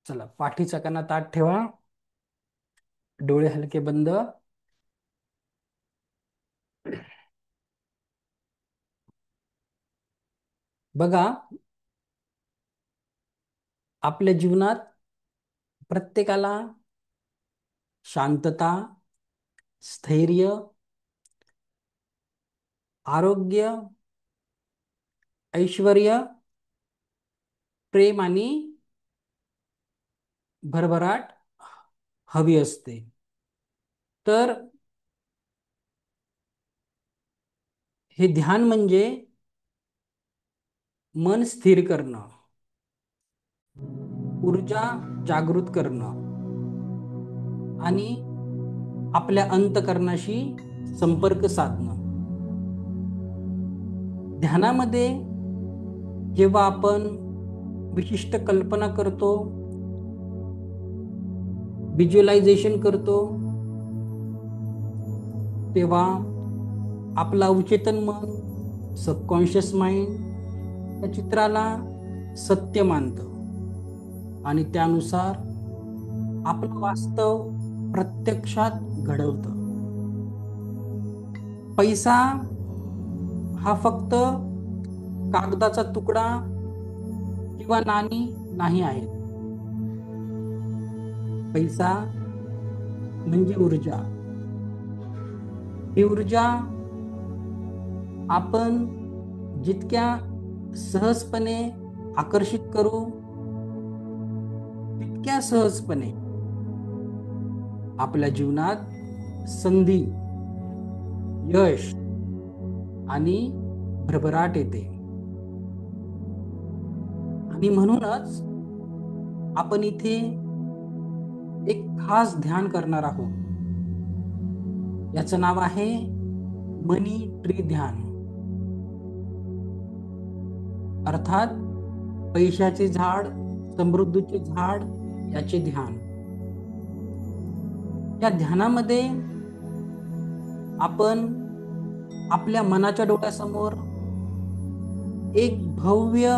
चला, पाठीचा कणा ताठ ठेवा, डोळे हलके बंद. बघा, आपल्या जीवनात प्रत्येकाला शांतता, स्थैर्य, आरोग्य, ऐश्वर्य, प्रेम आणि भरभराट हवी असते. तर हे ध्यान म्हणजे मन स्थिर करणं, ऊर्जा जागृत करणं आणि आपल्या अंतःकरणाशी संपर्क साधणं. ध्यानामध्ये जेव्हा आपण विशिष्ट कल्पना करतो, व्हिज्युअलायझेशन करतो, तेव्हा आपला अवचेतन मन, सबकॉन्शियस माइंड त्या चित्राला सत्य मानतं आणि त्यानुसार आपलं वास्तव प्रत्यक्षात घडवतं. पैसा हा फक्त कागदाचा तुकडा किंवा नाणी नाही आहे. पैसा म्हणजे ऊर्जा. ही ऊर्जा आपण जितक्या सहजपणे आकर्षित करू, तितक्या सहजपणे आपल्या जीवनात संधी, यश आणि भरभराट येते. आणि म्हणूनच आपण इथे एक खास ध्यान करणार आहोत. याचं नाव आहे मनी ट्री ध्यान, अर्थात पैशाचे झाड, समृद्धीचे झाड याचे ध्यान. या ध्यानामध्ये आपण आपल्या मनाच्या डोळ्यासमोर एक भव्य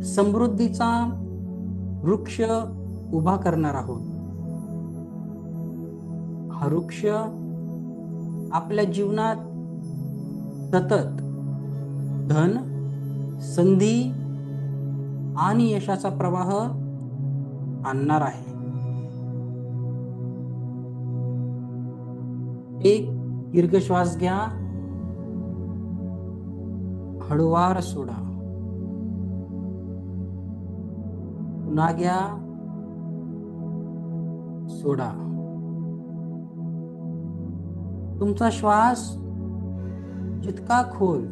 समृद्धीचा वृक्ष उभा करणार आहोत. हा वृक्ष आपल्या जीवनात सतत धन, संधी आणि यशाचा प्रवाह आणणार आहे. एक दीर्घ श्वास घ्या, हळूवार सोडा. पुन्हा घ्या, सोडा. तुमचा श्वास जितका खोल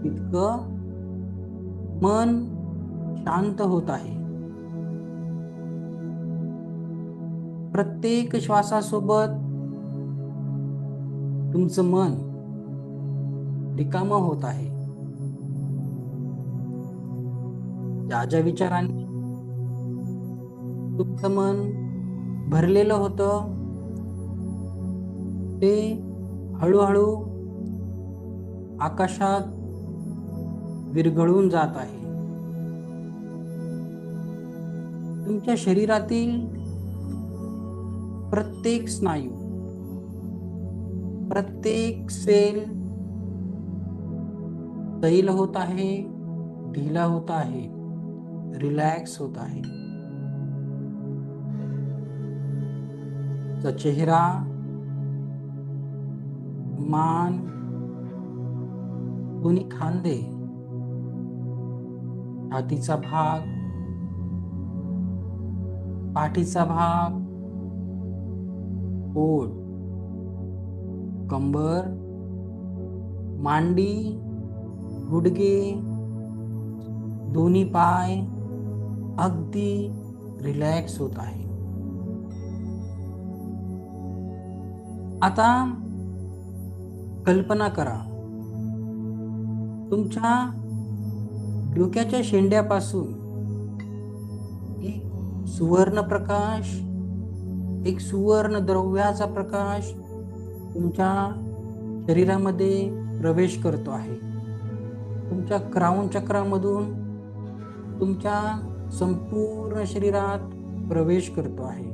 तितकं मन शांत होत आहे. प्रत्येक श्वासासोबत तुमचं मन रिकामं होत आहे. ज्या ज्या विचारांनी तुमचं मन भरलेलं होतं ते हळूहळू आकाशात विरघळून जात आहे. तुमच्या शरीरातील प्रत्येक स्नायू, प्रत्येक सेल तैल होत आहे, ढिला होत आहे, रिलॅक्स होत आहे. चेहरा, मान, दोन्ही खांदे, छातीचा भाग, पाठीचा भाग, पोट, कंबर, मांडी, गुडघे, दोन्ही पाय अगदी रिलॅक्स होत आहे. आता कल्पना करा, तुमच्या डोक्याच्या शेंड्यापासून एक सुवर्ण प्रकाश, एक सुवर्ण द्रव्याचा प्रकाश तुमच्या शरीरामध्ये प्रवेश करतो आहे. तुमच्या क्राउन चक्रामधून तुमच्या संपूर्ण शरीरात प्रवेश करतो आहे.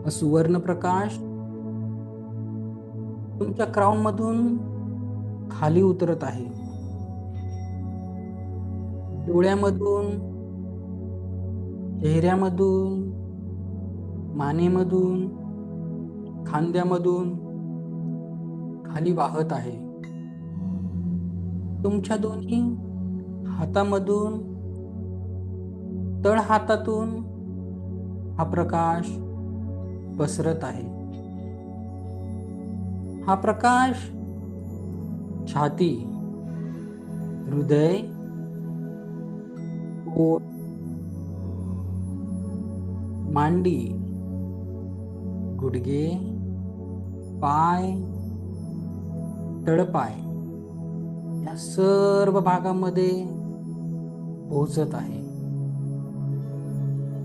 हा सुवर्ण प्रकाश तुमच्या क्राउन मधून खाली उतरत आहे. डोळ्यामधून, चेहऱ्यामधून, मानेमधून, खांद्यामधून खाली वाहत आहे. तुमच्या दोन्ही हातामधून, तळ हातातून हा प्रकाश पसरत आहे. हा प्रकाश छाती, हृदय, पोट, मांडी, गुडघे, पाय, तळपाय या सर्व भागामध्ये पोहोचत आहे.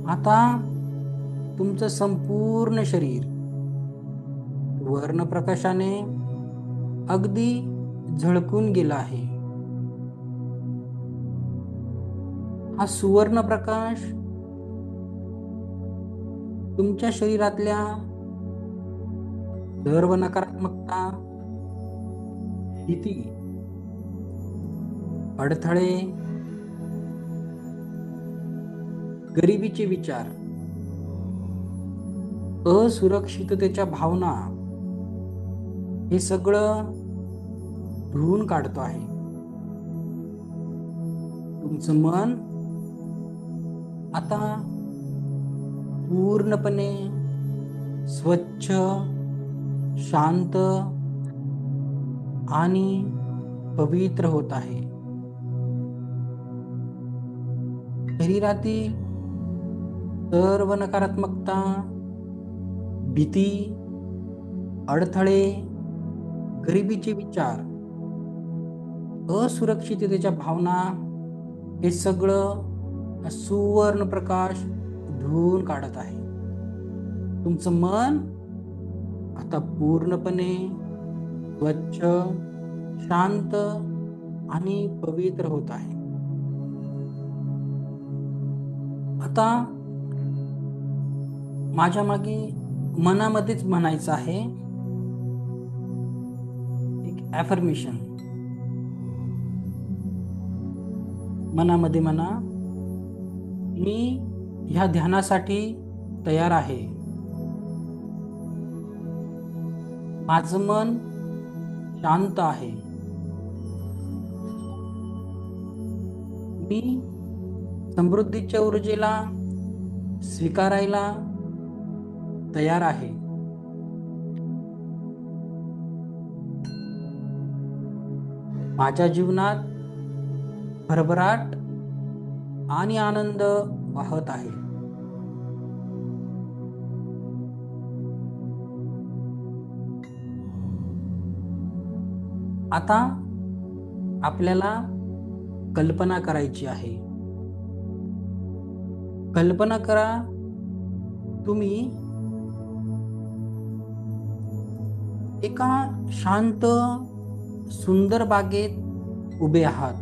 आता तुमचं संपूर्ण शरीर वर्ण प्रकाशाने अगदी झळकून गेला आहे. हा सुवर्ण प्रकाश तुमच्या शरीरातल्या सर्व नकारात्मकता, भीती, अडथळे, गरिबीचे विचार, असुरक्षिततेच्या भावना हे सगळं धुवून काढतो आहे. तुमचं मन आता पूर्णपणे स्वच्छ, शांत आणि पवित्र होत आहे. शरीरातील सर्व नकारात्मकता, भीती, अडथळे, गरिबीचे विचार, असुरक्षिततेच्या भावना हे सगळं सुवर्ण प्रकाश धुवून काढत आहे. तुमचं मन आता पूर्णपणे स्वच्छ, शांत आणि पवित्र होत आहे. आता माझ्या मागे मनामध्येच म्हणायचं आहे एक ॲफर्मेशन. मनामध्ये म्हणा, मी ह्या ध्यानासाठी तयार आहे. माझं मन शांत आहे. मी समृद्धीच्या ऊर्जेला स्वीकारायला तयार आहे. माझ्या जीवनात भरभराट आणि आनंद वाहत आहे. आता आपल्याला कल्पना करायची आहे. कल्पना करा, तुम्ही एका शांत सुंदर बागेत उभे आहात.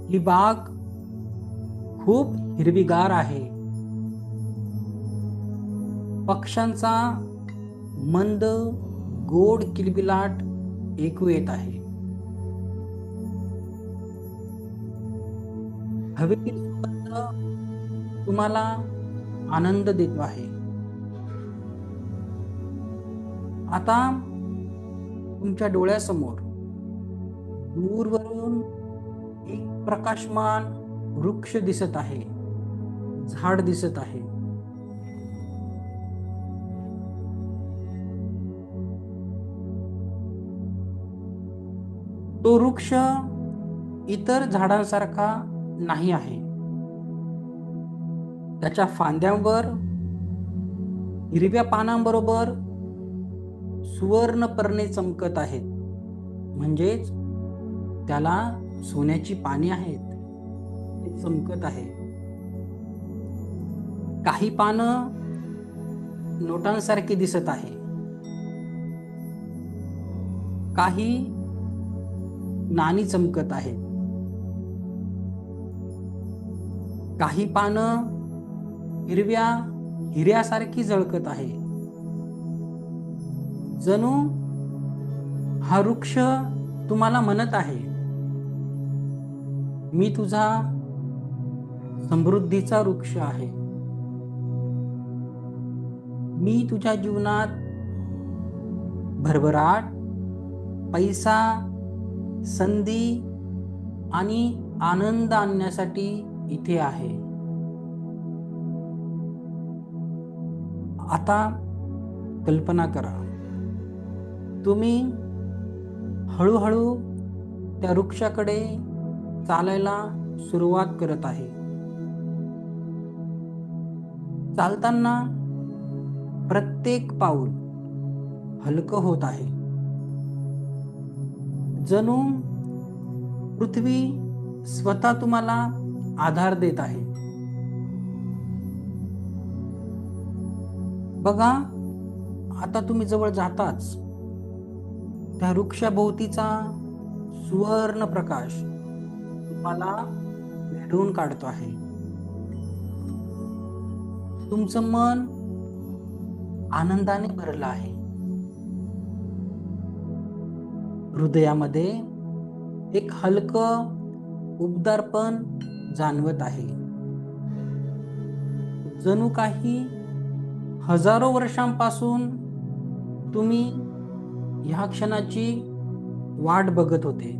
ही बाग खूप हिरवीगार आहे. पक्ष्यांचा मंद गोड किलबिलाट ऐकू येत आहे. हवेतील सुगंध तुम्हाला आनंद देतो आहे. आता तुमच्या डोळ्यासमोर दूरवरून एक प्रकाशमान वृक्ष दिसत आहे, झाड दिसत आहे. तो वृक्ष इतर झाडांसारखा नाही आहे. त्याच्या फांद्यांवर हिरव्या पानांबरोबर सुवर्ण पर्णे चमकत आहेत. म्हणजेच त्याला सोन्याची पाने आहेत, ते चमकत आहे. काही पानं नोटांसारखी दिसत आहे, काही नाणी चमकत आहेत. काही पानं हिरव्या हिऱ्यासारखी झळकत आहे. जणू हा वृक्ष तुम्हाला म्हणत आहे, मी तुझा समृद्धीचा वृक्ष आहे. मी तुझ्या जीवनात भरभराट, पैसा, संधी आणि आनंद आणण्यासाठी इथे आहे. आता कल्पना करा, तुम्ही हळूहळू त्या वृक्षाकडे चालायला सुरुवात करत आहे. चालताना प्रत्येक पाऊल हलकं होत आहे. जणू पृथ्वी स्वतः तुम्हाला आधार देत आहे. बघा, आता तुम्ही जवळ जाताच त्या वृक्षाभोवतीचा सुवर्ण प्रकाश तुम्हाला वेढून काढतो आहे. तुमचं मन आनंदाने भरलं आहे. हृदयामध्ये एक हलकं उबदारपण जाणवत आहे. जणू काही हजारो वर्षांपासून तुम्ही ह्या क्षणाची वाट बघत होते.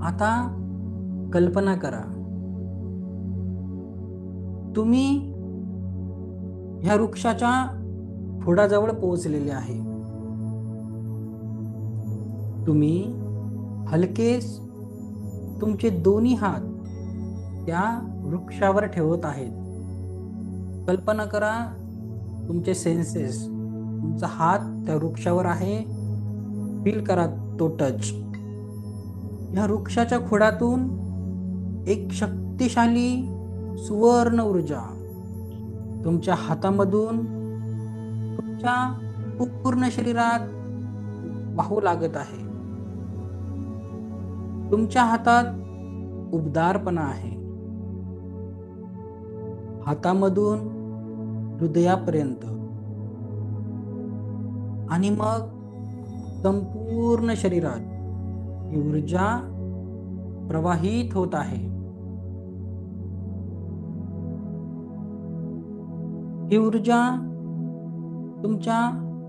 आता कल्पना करा, तुम्ही ह्या वृक्षाच्या खोडाजवळ पोहोचलेले आहे. तुम्ही हलकेच तुमचे दोन्ही हात त्या वृक्षावर ठेवत आहेत. कल्पना करा, तुमचे सेन्सेस, तुमचा हात त्या वृक्षावर आहे. फील करा तो टच. या वृक्षाच्या खोडातून एक शक्तिशाली सुवर्ण ऊर्जा तुमच्या हातामधून तुमच्या पूर्ण शरीरात वाहू लागत आहे. तुमच्या हातात उबदारपणा आहे. हातामधून हृदयापर्यंत आणि मग संपूर्ण शरीरात ही ऊर्जा प्रवाहित होत आहे. ही ऊर्जा तुमच्या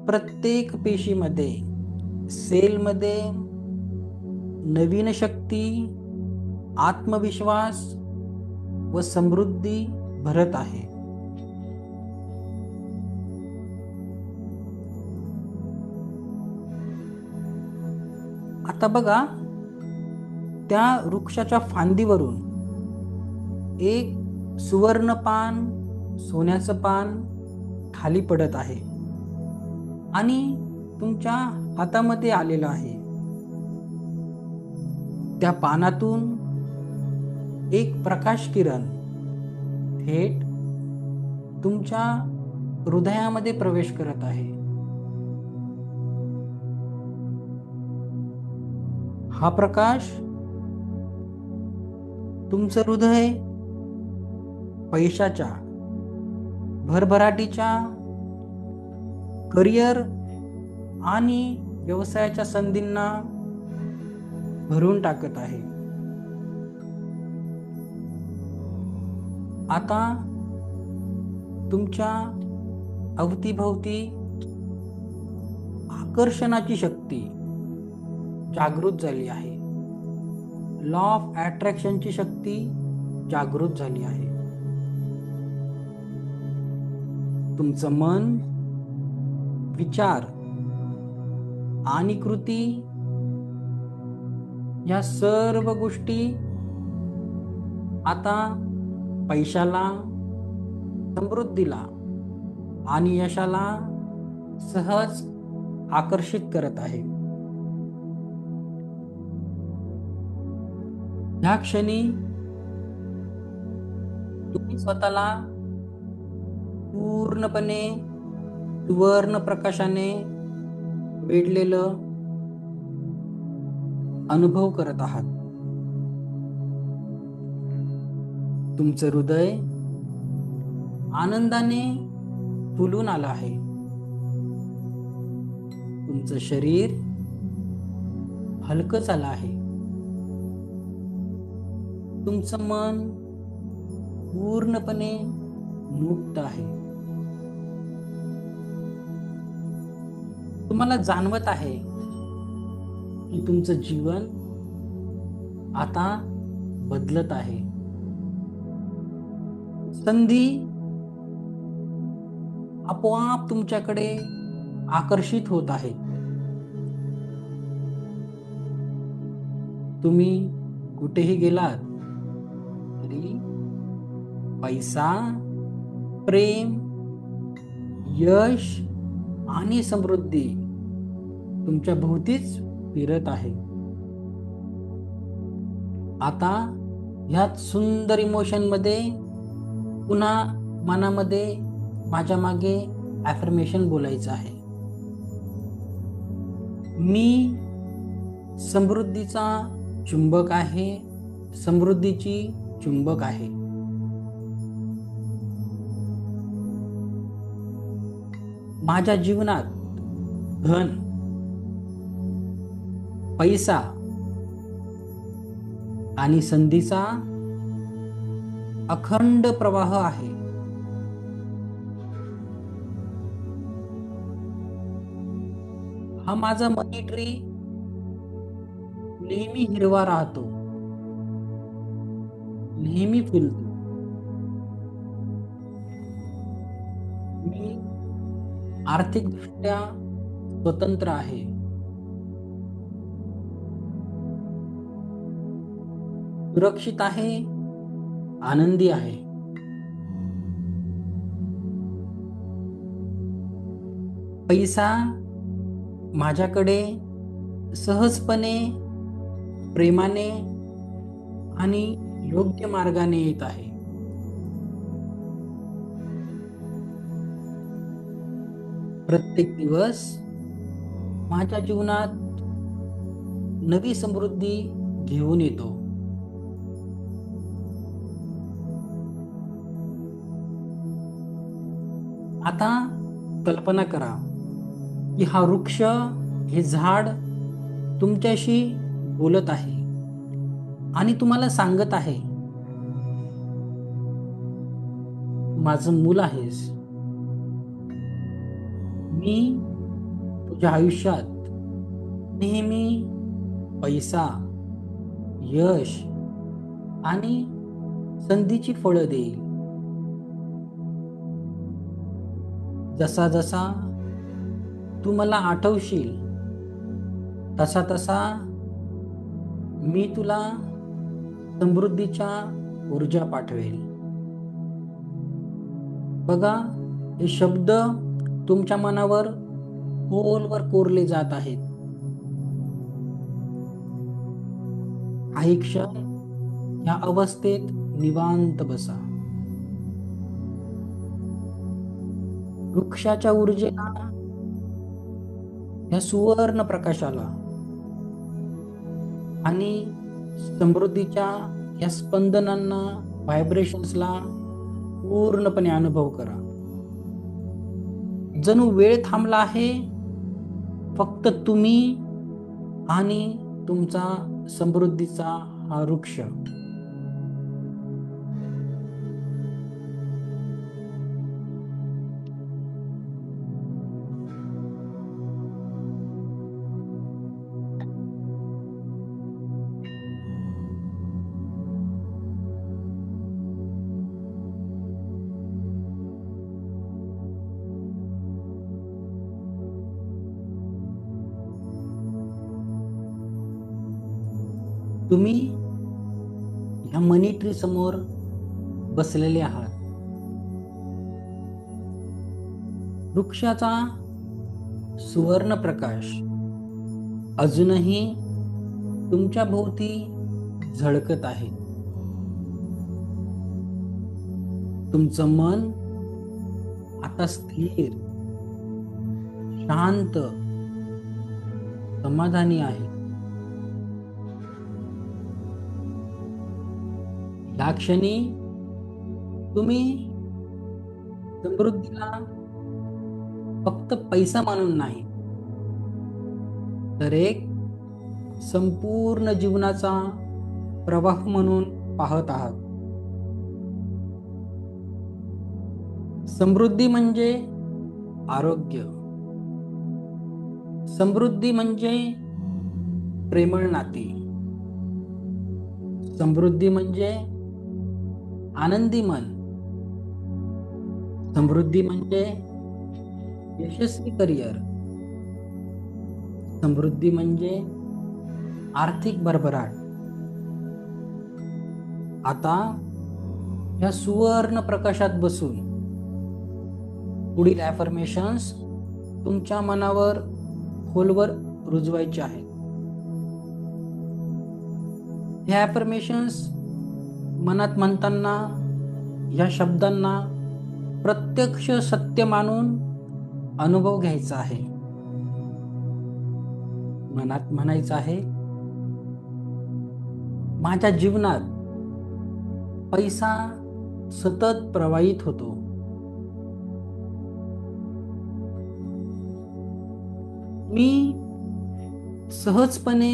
प्रत्येक पेशीमध्ये, सेलमध्ये नवीन शक्ती, आत्मविश्वास व समृद्धी भरत आहे. आता बघा, त्या वृक्षाच्या फांदीवरून एक सुवर्ण पान, सोन्याचं पान खाली पडत आहे आणि तुमच्या हातामध्ये आलेलं आहे. त्या पानातून एक प्रकाश किरण थेट तुमच्या हृदयामध्ये प्रवेश करत आहे. हा प्रकाश तुमचं हृदय पैशाच्या, भरभराटीच्या, करिअर आणि व्यवसायाच्या संधींना भरून टाकत आहे. आता तुमच्या अवतीभोवती आकर्षणाची शक्ती जागृत झाली आहे. लॉ ऑफ अट्रॅक्शनची शक्ती जागृत झाली आहे. तुमचं मन, विचार आणि कृती या सर्व गोष्टी आता पैशाला, समृद्धीला आणि यशाला सहज आकर्षित करत आहे. ह्या क्षणी तुम्ही स्वतःला पूर्णपणे सुवर्ण प्रकाशाने वेढलेलं अनुभव करत आहात. तुमचं हृदय आनंदाने फुलून आलं आहे. तुमचं शरीर हलकं झालं आहे. तुमचं मन पूर्णपणे मुक्त आहे. तुम्हाला जाणवत आहे की तुमचं जीवन आता बदलत आहे. संधी आपोआप तुमच्याकडे आकर्षित होत आहे. तुम्ही कुठेही गेलात तरी पैसा, प्रेम, यश आणि समृद्धी तुमच्या भोवतीच फिरत आहे. आता ह्यात सुंदर इमोशन मध्ये पुन्हा मनामध्ये माझ्या मागे ॲफर्मेशन बोलायचं आहे. मी समृद्धीचा चुंबक आहे. समृद्धीची चुंबक आहे. माझ्या जीवनात धन, पैसा आणि संधीचा अखंड प्रवाह आहे. हा माझा मनी ट्री नेहमी हिरवा राहतो, नेहमी फुलतो. मी आर्थिकदृष्ट्या स्वतंत्र आहे. सुरक्षित आहे, आनंदी आहे. पैसा माझ्याकडे सहजपणे, प्रेमाने आणि योग्य मार्गाने येत आहे. प्रत्येक दिवस माझ्या जीवनात नवी समृद्धी घेऊन येतो. आता कल्पना करा की हा वृक्ष, हे झाड तुमच्याशी बोलत आहे आणि तुम्हाला सांगत आहे, माझं मूल आहेस. मी तुझ्या आयुष्यात नेहमी पैसा, यश आणि संधीची फळं देईल. जसा जसा तू मला आठवशील तसा तसा मी तुला समृद्धीच्या ऊर्जा पाठवेल. बघा, हे शब्द तुमच्या मनावर खोलवर कोरले जात आहेत. काही क्षण या अवस्थेत निवांत बसा. वृक्षाच्या ऊर्जेला, या सुवर्ण प्रकाशाला आणि समृद्धीच्या या स्पंदनांना, व्हायब्रेशन्सला पूर्णपणे अनुभव करा. जणू वेळ थांबला आहे. फक्त तुम्ही आणि तुमचा समृद्धीचा हा वृक्ष. तुम्ही ह्या मनी ट्री समोर बसलेले आहात. वृक्षाचा सुवर्ण प्रकाश अजूनही तुमच्या भोवती झळकत आहे. तुमचं मन आता स्थिर, शांत समाधानी आहे. या क्षणी तुम्ही समृद्धीला फक्त पैसा मानून नाही, तर एक संपूर्ण जीवनाचा प्रवाह म्हणून पाहत आहात. समृद्धी म्हणजे आरोग्य, समृद्धी म्हणजे प्रेमळ नाती, समृद्धी म्हणजे आनंदी मन, समृद्धी म्हणजे यशस्वी करिअर, समृद्धी म्हणजे आर्थिक भरभराट. आता या सुवर्ण प्रकाशात बसून पुढील ॲफर्मेशन्स तुमच्या मनावर खोलवर रुजवायचे आहेत. हे ॲफर्मेशन्स मनात म्हणताना या शब्दांना प्रत्यक्ष सत्य मानून अनुभव घ्यायचा आहे. मनात म्हणायचं आहे, माझ्या जीवनात पैसा सतत प्रवाहित होतो. मी सहजपणे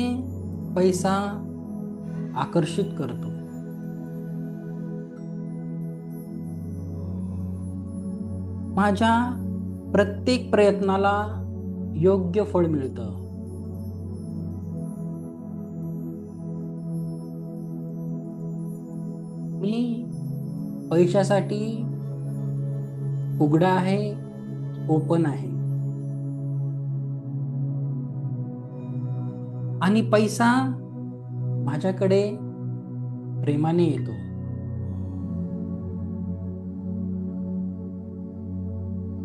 पैसा आकर्षित करतो. माझ्या प्रत्येक प्रयत्नाला योग्य फळ मिळतं. मी पैशासाठी उघडा आहे, ओपन आहे. आणि पैसा माझ्याकडे प्रेमाने येतो.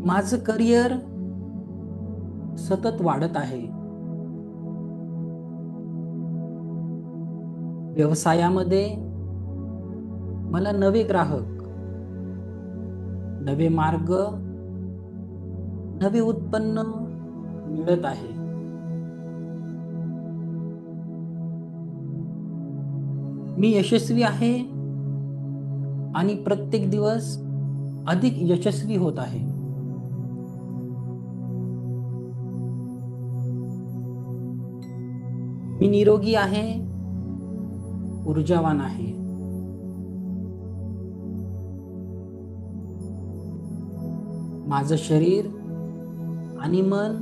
माझं करिअर सतत वाढत आहे. व्यवसायामध्ये मला नवे ग्राहक, नवे मार्ग, नवे उत्पन्न मिळत आहे. मी यशस्वी आहे आणि प्रत्येक दिवस अधिक यशस्वी होत आहे. मी निरोगी आहे, ऊर्जावान आहे. माझं शरीर आणि मन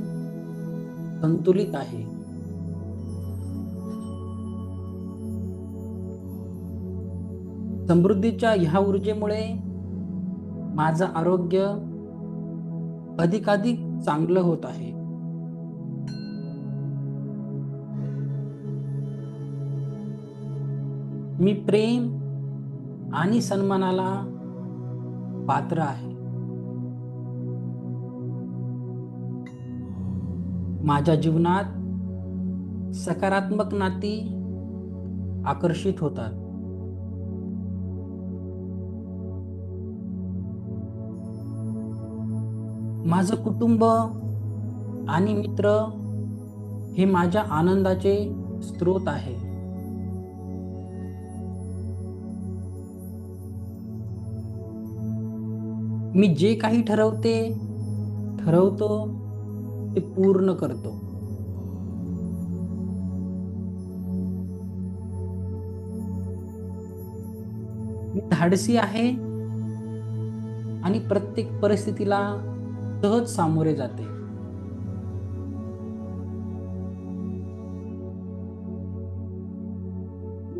संतुलित आहे. समृद्धीच्या ह्या ऊर्जेमुळे माझं आरोग्य अधिकाधिक चांगलं होत आहे. मी प्रेम आणि सन्मानाला पात्र आहे. माझ्या जीवनात सकारात्मक नाती आकर्षित होतात. माझं कुटुंब आणि मित्र हे माझ्या आनंदाचे स्रोत आहे. मी जे काही ठरवतो ते पूर्ण करतो. मी धाडसी आहे आणि प्रत्येक परिस्थितीला सहज सामोरे जाते.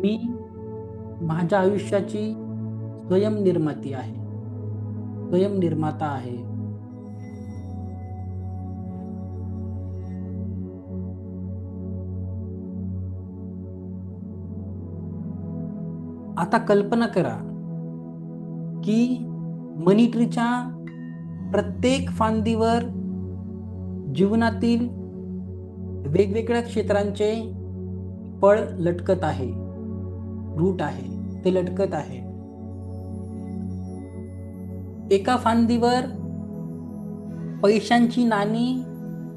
मी माझ्या आयुष्याची स्वयंनिर्माता आहे. आता कल्पना करा की मनी ट्रीच्या प्रत्येक फांदीवर जीवनातील वेगवेगळ्या क्षेत्रांचे फळ लटकत आहे, रूट आहे, ते लटकत आहे. एका फांदीवर पैशांची नाणी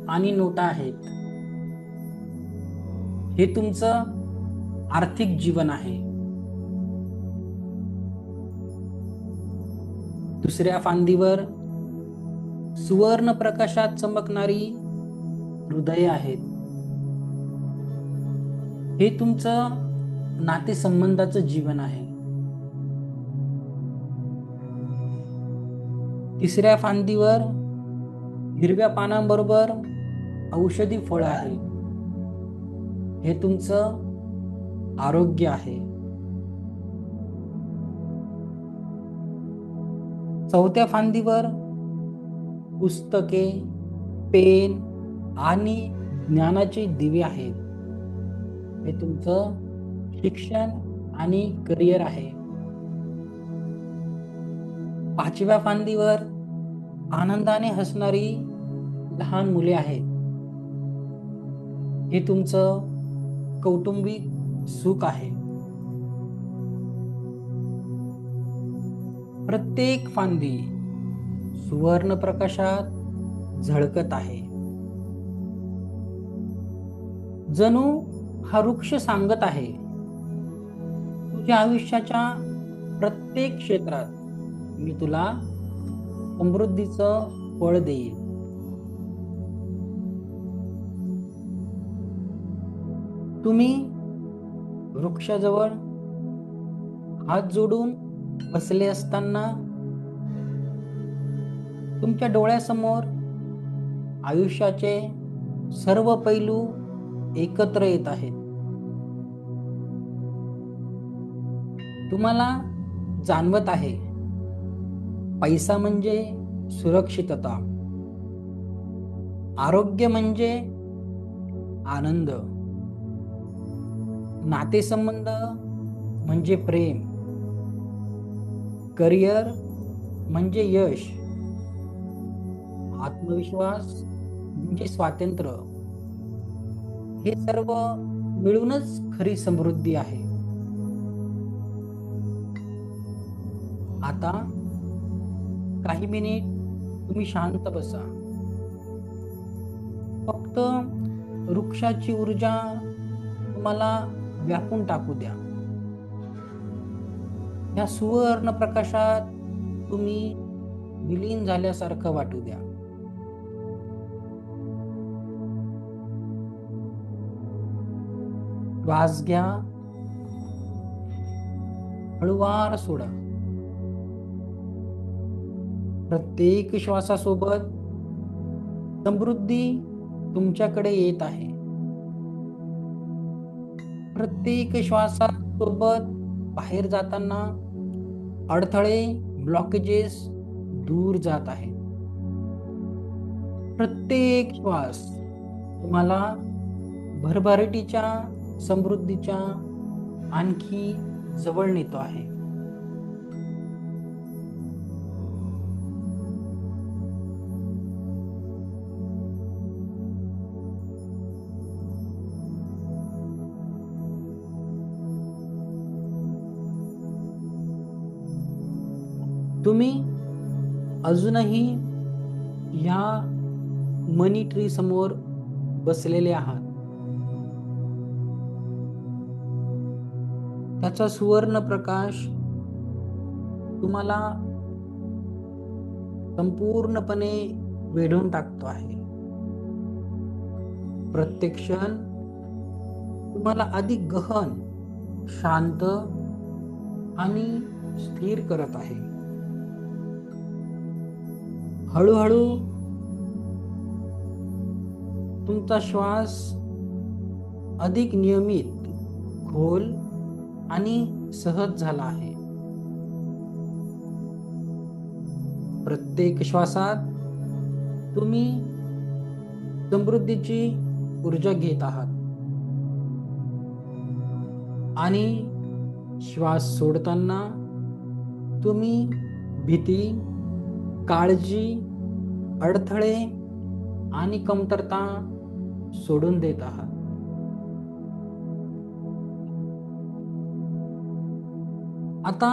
आणि नोटा आहेत, हे तुमचं आर्थिक जीवन आहे. दुसऱ्या फांदीवर सुवर्ण प्रकाशात चमकणारी हृदय आहेत. हे तुमचं नातेसंबंधाचं जीवन आहे. तिसऱ्या फांदीवर हिरव्या पानांबरोबर औषधी फळ आहे. हे तुमचं आरोग्य आहे. चौथ्या फांदीवर पुस्तके, पेन आणि ज्ञानाचे दिवे आहेत. हे तुमचं शिक्षण आणि करिअर आहे. पाचव्या फांदीवर आनंदाने हसणारी लहान मुले आहेत. हे तुमचं कौटुंबिक सुख आहे. प्रत्येक फांदी सुवर्ण प्रकाशात झळकत आहे. जणू हा वृक्ष सांगत आहे, तुझ्या आयुष्याच्या प्रत्येक क्षेत्रात मी तुला समृद्धीचं फळ देईन. तुम्ही वृक्षाजवळ हात जोडून बसले असताना तुमच्या डोळ्यासमोर आयुष्याचे सर्व पैलू एकत्र येत आहेत. तुम्हाला जाणवत आहे, पैसा म्हणजे सुरक्षितता, आरोग्य म्हणजे आनंद, नातेसंबंध म्हणजे प्रेम, करिअर म्हणजे यश, आत्मविश्वास म्हणजे स्वातंत्र्य. हे सर्व मिळूनच खरी समृद्धी आहे. आता काही मिनिट तुम्ही शांत बसा. फक्त वृक्षाची ऊर्जा तुम्हाला व्यापून टाकू द्या. या सुवर्ण प्रकाशात तुम्ही विलीन झाल्यासारखं वाटू द्या. श्वास घ्या, हळूवार सोडा. प्रत्येक श्वासासोबत समृद्धी तुमच्याकडे येत आहे. प्रत्येक श्वासासोबत बाहेर जाताना अडथळे, ब्लॉकेजेस दूर जात आहे. प्रत्येक श्वास तुम्हाला भरभराटीच्या, समृद्धीच्या आणखी जवळ नेतो आहे. तुम्ही अजूनही ह्या मनी ट्री समोर बसलेले आहात. त्याचा सुवर्ण प्रकाश तुम्हाला संपूर्णपणे वेढून टाकतो आहे. प्रत्येक क्षण तुम्हाला अधिक गहन, शांत आणि स्थिर करत आहे. हळूहळू तुमचा श्वास अधिक नियमित, खोल आणि सहज झाला आहे. प्रत्येक श्वासात तुम्ही समृद्धीची ऊर्जा घेत आहात आणि श्वास सोडताना तुम्ही भीती, काळजी, अडथळे आणि कमतरता सोडून देत आहात. आता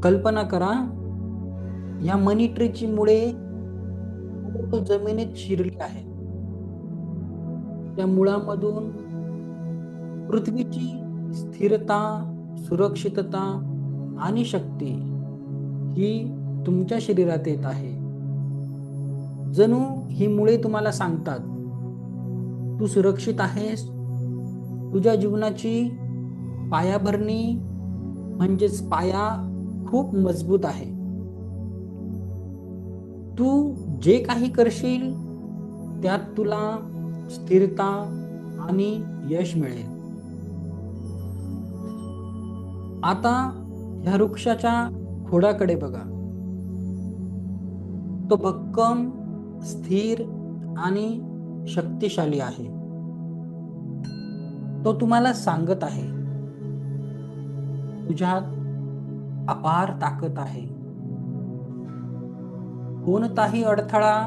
कल्पना करा, या मनी ट्रीची मुळे जमिनीत शिरली आहेत. त्या मुळामधून पृथ्वीची स्थिरता, सुरक्षितता आणि शक्ती ही तुमच्या शरीरात येत आहे. जणू ही मुळे तुम्हाला सांगतात, तू सुरक्षित आहेस. तुझ्या जीवनाची पायाभरणी म्हणजेच पाया खूप मजबूत आहे. तू जे काही करशील त्यात तुला स्थिरता आणि यश मिळेल. आता ह्या वृक्षाच्या खोडाकडे बघा. तो भक्कम, स्थिर आणि शक्तिशाली आहे. तो तुम्हाला सांगत आहे, तुझ्यात अपार ताकद आहे. कोणताही अडथळा,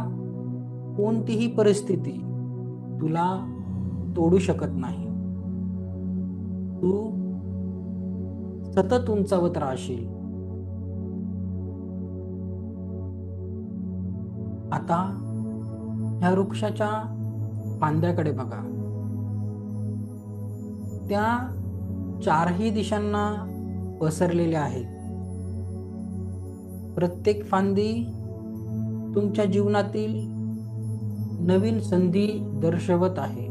कोणतीही परिस्थिती तुला तोडू शकत नाही. तू सतत उंचावत राहशील. आता ह्या वृक्षाच्या फांद्याकडे बघा. त्या चारही दिशांना पसरलेल्या आहेत. प्रत्येक फांदी तुमच्या जीवनातील नवीन संधी दर्शवत आहे.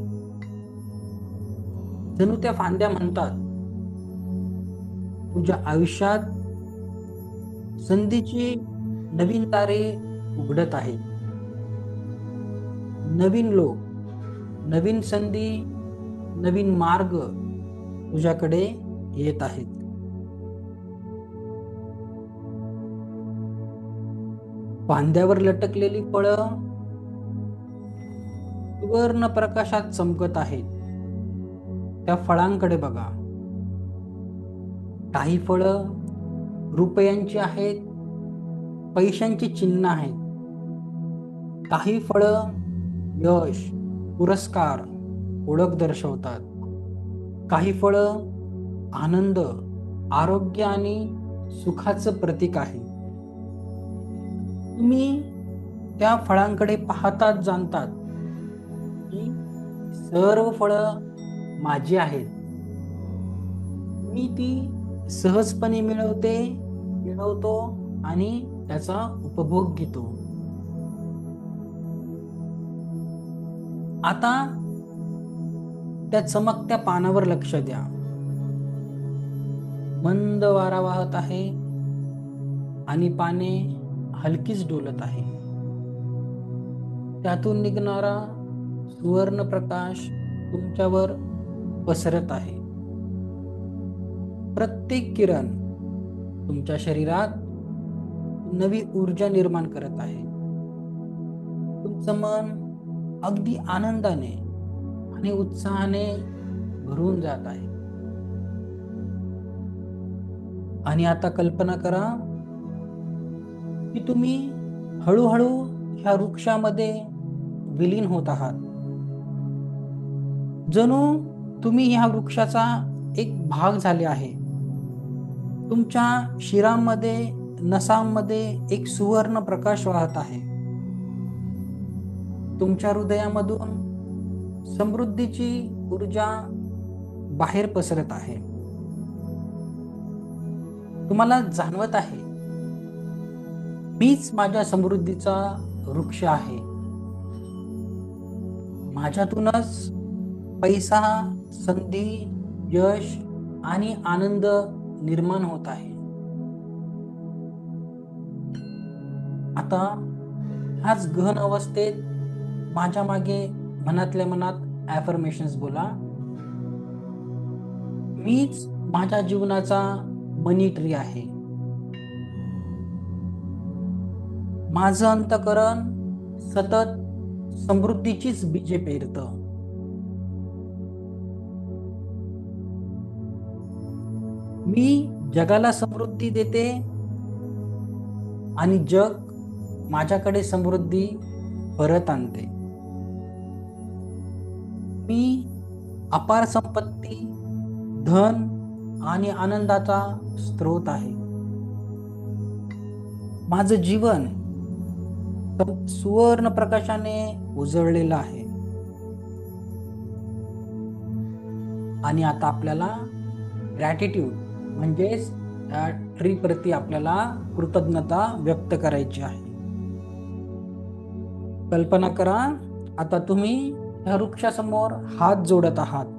जणू त्या फांद्या म्हणतात, तुझ्या आयुष्यात संधीची नवीन दारे उघडत आहेत. नवीन लोक, नवीन संधी, नवीन मार्ग तुझ्याकडे येत आहेत. फांद्यावर लटकलेली फळं सुवर्ण प्रकाशात चमकत आहेत. त्या फळांकडे बघा. काही फळं रुपयांची आहेत, पैशांची चिन्ह आहेत. काही फळं यश, पुरस्कार, ओळख दर्शवतात. काही फळं आनंद, आरोग्य आणि सुखाचं प्रतीक आहे. तुम्ही त्या फळांकडे पाहताच जाणतात की सर्व फळं माझी आहेत. मी ती सहजपणे मिळवतो आणि त्याचा उपभोग घेतो. आता त्या चमकत्या पानावर लक्ष द्या. मंद वारा वाहत आहे आणि पाने हलकीच डोलत आहे. त्यातून निघणारा सुवर्ण प्रकाश तुमच्यावर पसरत आहे. प्रत्येक किरण तुमच्या शरीरात नवी ऊर्जा निर्माण करत आहे. तुमचं मन अगदी आनंदाने आणि उत्साहाने भरून जात आहे. आणि आता कल्पना करा की तुम्ही हळूहळू ह्या वृक्षामध्ये विलीन होत आहात. जणू तुम्ही ह्या वृक्षाचा एक भाग झाले आहे. तुमच्या शिरांमध्ये, नसांमध्ये एक सुवर्ण प्रकाश वाहत आहे. तुमच्या हृदयामधून समृद्धीची ऊर्जा बाहेर पसरत आहे. तुम्हाला जाणवत आहे, मीच माझ्या समृद्धीचा वृक्ष आहे. माझ्यातूनच पैसा, संधी, यश आणि आनंद निर्माण होत आहे. आता ह्याच गहन अवस्थेत माझ्या मागे मनातल्या मनात ॲफर्मेशन्स बोला. मीच माझ्या जीवनाचा मनी ट्री आहे. माझं अंतःकरण सतत समृद्धीचीच बीजे पेरतं. मी जगाला समृद्धी देते आणि जग माझ्याकडे समृद्धी परत आणते. मी अपार संपत्ती, धन आणि आनंदाचा स्रोत आहे. माझं जीवन सुवर्ण प्रकाशाने उजळलेलं आहे. आणि आता आपल्याला ग्रॅटिट्यूड म्हणजेच त्या ट्री प्रती आपल्याला कृतज्ञता व्यक्त करायची आहे. कल्पना करा, आता तुम्ही या वृक्षासमोर हात जोडत आहात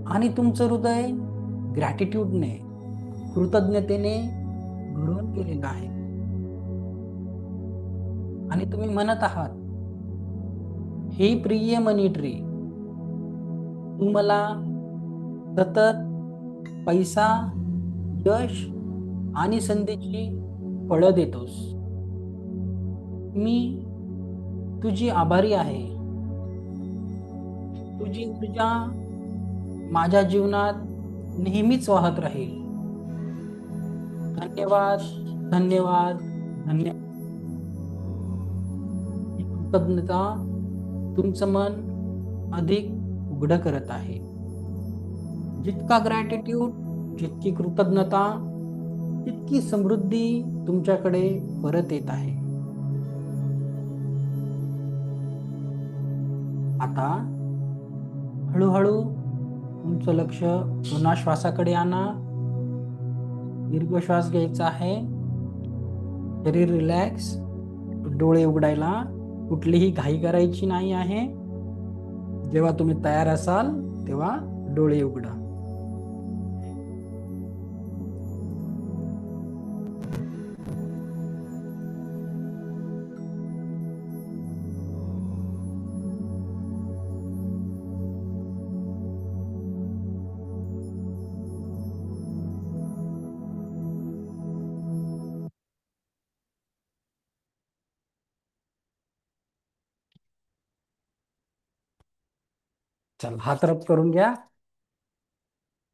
आणि तुमचं हृदय ग्रॅटिट्यूडने, कृतज्ञतेने भरून गेलेलं आहे. आणि तुम्ही म्हणत आहात, हे प्रिय मनी ट्री, तू मला सतत पैसा, यश आणि संधीची फळं देतोस. मी तुझी आभारी आहे. तुझी ऊर्जा माझ्या जीवनात नेहमीच वाहत राहील. धन्यवाद, धन्यवाद, धन्यवाद. ही कृतज्ञता तुमचं मन अधिक उघड करत आहे. जितका ग्रॅटिट्यूड, जितकी कृतज्ञता, तितकी समृद्धी तुमच्याकडे परत येत आहे. आता हळूहळू तुमचं लक्ष पुन्हा श्वासाकडे आणा. दीर्घ श्वास घ्यायचा आहे. शरीर रिलॅक्स. डोळे उघडायला कुठलीही घाई करायची नाही आहे. जेव्हा तुम्ही तयार असाल तेव्हा डोळे उघडा. चला, हात रब करून घ्या.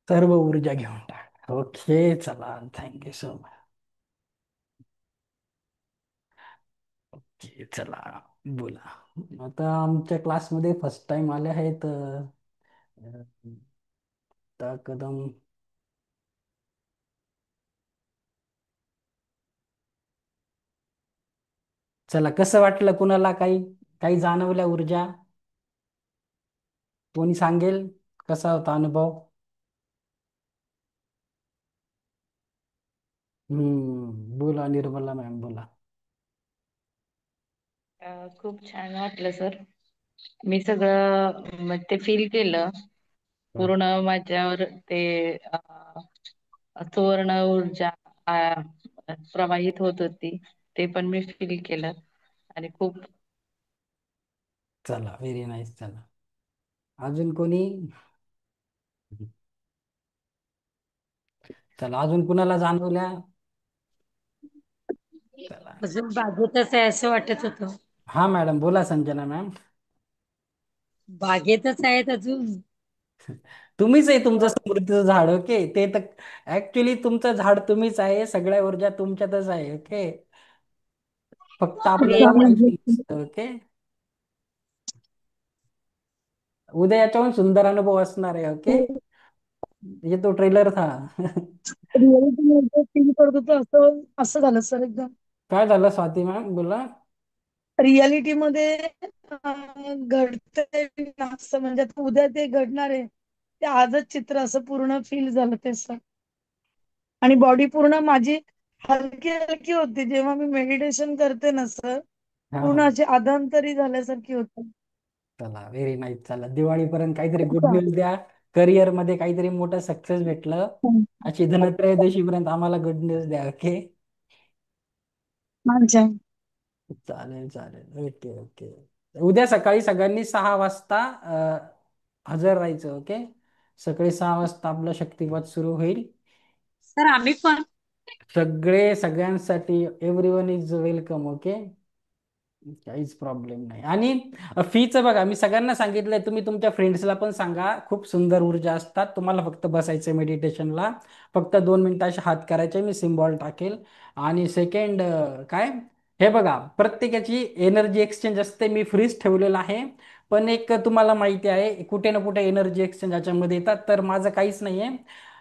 सर्व ऊर्जा घेऊन टाक. ओके, चला, थँक्यू सो मच. ओके, चला, बोला. आता आमच्या क्लासमध्ये फर्स्ट टाइम आले आहेत, आता कदम. चला, कसं वाटलं? कुणाला काही काही जाणवल्या ऊर्जा? कोणी सांगेल कसा होता अनुभव? बोला निर्मला मॅम, बोला. खूप छान वाटलं सर. मी सगळं ते फील केलं. पूर्ण माझ्यावर ते सुवर्ण ऊर्जा प्रवाहित होत होती. ते पण मी फील केलं आणि खूप चला, व्हेरी नाईस. चला, अजून कोणी? चला, अजून कुणाला जाणवल्या? चला. अजून बागेतच आहे असं वाटत होतं. हा मॅडम, बोला. संजना मॅम. बागेतच आहेत अजून. तुम्हीच आहे तुमचं समृद्धीचं झाड. ओके, ते तर ऍक्च्युली तुमचं झाड तुम्हीच आहे. सगळ्या ऊर्जा तुमच्यातच आहे. ओके, फक्त आपल्याला माहिती नसतं. ओके, उद्या याच्याहून सुंदर अनुभव असणार आहे. ओके, ये तो ट्रेलर था. रिअलिटी फील करत होतो असं असं झालं सर एकदम. काय झालं स्वाती मॅम, बोला. रियालिटी मध्ये घडतंय ना असं, म्हणजे आता उद्या ते घडणार आहे ते आजच चित्र असं पूर्ण फील झालं ते सर. आणि बॉडी पूर्ण माझी हलकी हलकी होती जेव्हा मी मेडिटेशन करते ना सर. हा हा, पूर्ण अशी अधांतरी झाल्यासारखी होती. चला, व्हेरी नाईस. चला, दिवाळीपर्यंत काहीतरी गुड न्यूज द्या. करिअर मध्ये काहीतरी मोठं सक्सेस भेटलं अशी धनत्रयोदशी पर्यंत आम्हाला गुड न्यूज द्या. ओके, अच्छा. चालेल, चालेल. Okay, okay. उद्या सकाळी सगळ्यांनी 6 वाजता हजर राहायचं. ओके, सकाळी 6 वाजता आपलं शक्तिपात सुरू होईल. सर आम्ही पण. सगळ्यांसाठी every one is welcome. Okay, काहीच प्रॉब्लेम नाही. आणि फीचं बघा, मी सगळ्यांना सांगितलंय, तुम्ही तुमच्या फ्रेंड्सला पण सांगा. खूप सुंदर ऊर्जा असतात. तुम्हाला फक्त बसायचं मेडिटेशनला. फक्त 2 मिनिटं असे हात करायचे, मी सिम्बॉल टाकेल. आणि सेकंड काय, हे बघा, प्रत्येकाची एनर्जी एक्सचेंज असते. मी फ्रीज ठेवलेलं आहे. पण एक तुम्हाला माहिती आहे, कुठे ना कुठे एनर्जी एक्सचेंज याच्यामध्ये येतात. तर माझं काहीच नाहीये.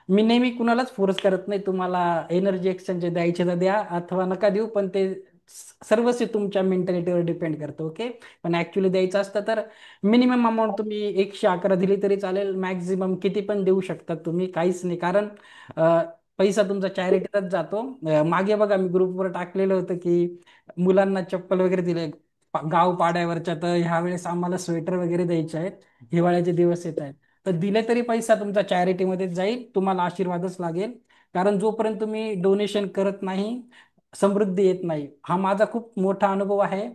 मी नेहमी कुणालाच फोर्स करत नाही. तुम्हाला एनर्जी एक्सचेंज द्यायचे तर द्या, अथवा नका देऊ. पण ते सर्वस्वी तुमच्या मेंटॅलिटीवर डिपेंड करतं. ओके. पण ऍक्च्युली द्यायचं असतं तर मिनिमम अमाऊंट तुम्ही 111 दिली तरी चालेल. मॅक्झिमम किती पण देऊ शकता तुम्ही, काहीच नाही. कारण अ, पैसा तुमचा चॅरिटीतच जातो. मागे बघा मी ग्रुपवर टाकलेलं होतं की मुलांना चप्पल वगैरे दिले गाव पाड्यावरच्या, तर ह्या वेळेस आम्हाला स्वेटर वगैरे द्यायचे आहेत, हिवाळ्याचे दिवस येत आहेत. तर दिले तरी पैसा तुमचा चॅरिटीमध्येच जाईल, तुम्हाला आशीर्वादच लागेल. कारण जोपर्यंत तुम्ही डोनेशन करत नाही समृद्धी येत नाही. हा माझा खूप मोठा अनुभव आहे.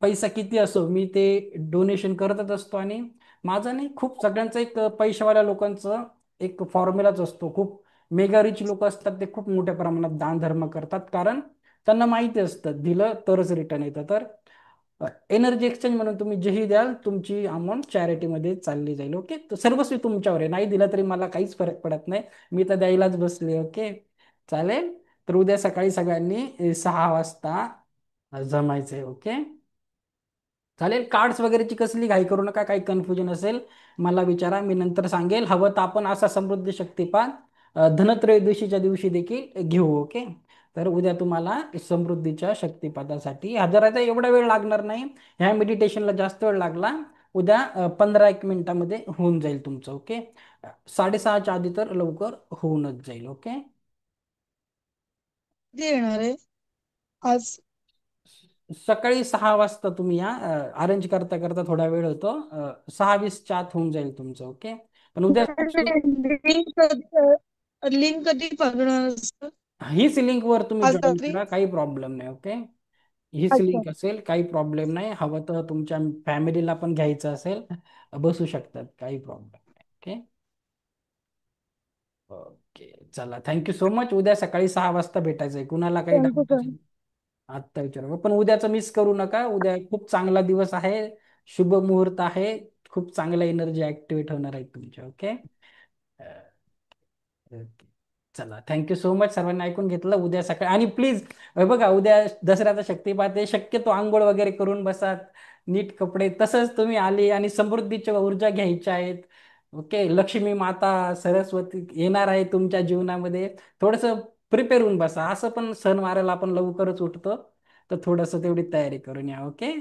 पैसा किती असो मी ते डोनेशन करतच असतो. आणि माझं नाही, खूप सगळ्यांचं एक पैशावाल्या लोकांचं एक फॉर्म्युलाच असतो. खूप मेगा रिच लोक असतात ते खूप मोठ्या प्रमाणात दान धर्म करतात, कारण त्यांना माहिती असतं दिलं तरच रिटर्न येतं. तर एनर्जी एक्सचेंज म्हणून तुम्ही जेही द्याल तुमची अमाऊंट चॅरिटीमध्ये चालली जाईल. ओके. तर सर्वस्वी तुमच्यावर आहे, नाही दिला तरी मला काहीच फरक पडत नाही, मी तर द्यायलाच बसले. ओके. चालेल. तर उद्या सकाळी सगळ्यांनी 6 वाजता जमायचंय. ओके. चालेल. कार्ड्स वगैरेची कसली घाई करू नका, काही कन्फ्युजन असेल मला विचारा, मी नंतर सांगेल. हवं तर आपण असा समृद्धी शक्तिपात धनत्रयोदशीच्या दिवशी देखील घेऊ. ओके. तर उद्या तुम्हाला समृद्धीच्या शक्तिपातासाठी हजराचा एवढा वेळ लागणार नाही. ह्या मेडिटेशनला जास्त वेळ लागला, उद्या 15-1 मिनिटामध्ये होऊन जाईल तुमचं. ओके. 6:30च्या आधी तर लवकर होऊनच जाईल. ओके. कधी येणार आहे आज? सकाळी 6 वाजता तुम्ही या. अरेंज करता करता थोडा वेळ होतो. 6:20च्या आत होऊन जाईल तुमचं. ओके. पण उद्या लिंक कधी पाठवणार असतं? हीच लिंकवर तुम्ही आज जॉईन रात्री? करा, काही प्रॉब्लेम नाही. ओके. हीच अच्छा. लिंक असेल, काही प्रॉब्लेम नाही. हवं तर तुमच्या फॅमिलीला पण घ्यायचं असेल बसू शकतात, काही प्रॉब्लेम नाही. ओके. ओके. चला, थँक्यू सो मच. उद्या सकाळी 6 वाजता भेटायचंय. कुणाला काही थँक्यू डाऊट सर. असेल आत्ता विचारा, पण उद्याचं मिस करू नका. उद्या खूप चांगला दिवस आहे, शुभ मुहूर्त आहे. खूप चांगल्या एनर्जी ऍक्टिव्हेट होणार आहे तुमच्या. ओके. ओके. चला, थँक्यू सो मच. सर्वांनी ऐकून घेतलं. उद्या सकाळी आणि प्लीज बघा, उद्या दसऱ्याचा शक्तिपात आहे, शक्यतो आंघोळ वगैरे करून बसा, नीट कपडे. तसंच तुम्ही आली आणि समृद्धीच्या ऊर्जा घ्यायच्या आहेत. ओके. लक्ष्मी माता सरस्वती येणार आहे तुमच्या जीवनामध्ये. थोडंसं प्रिपेअर होऊन बसा. असं पण सण वारायला आपण लवकरच उठतो, तर थोडंसं तेवढी तयारी करून या. ओके.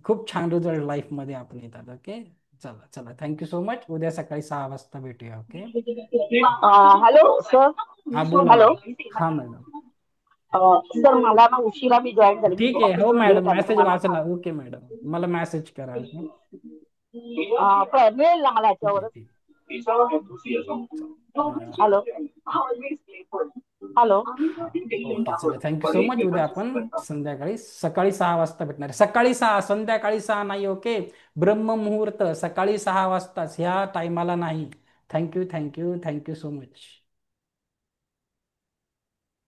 खूप छान रिझल्ट लाईफमध्ये आपण येतात. ओके. चला चला, थँक्यू सो मच. उद्या सकाळी 6 वाजता भेटूया. ओके. Hello sir. हा, बोला हॅलो. मॅडम. हा मॅडम. सर मला ना उशिरा मी जॉईन झाले, मी ठीक आहे. हो ऑफिसहून लेट मॅडम, आले मेसेज तुम्हाला वाचला. ओके मॅडम, मला मेसेज करा. ओके. मिळेल ना मला ठीक आहे. याच्यावरच? ठीक. हॅलो. हॅलो. हा. ओके. चला, थँक्यू सो मच. उद्या आपण संध्याकाळी सकाळी 6 वाजता भेटणार आहे. सकाळी 6, संध्याकाळी 6 नाही. ओके. ब्रह्म मुहूर्त सकाळी 6 वाजताच, ह्या टायमाला नाही. Thank you thank you thank you so much.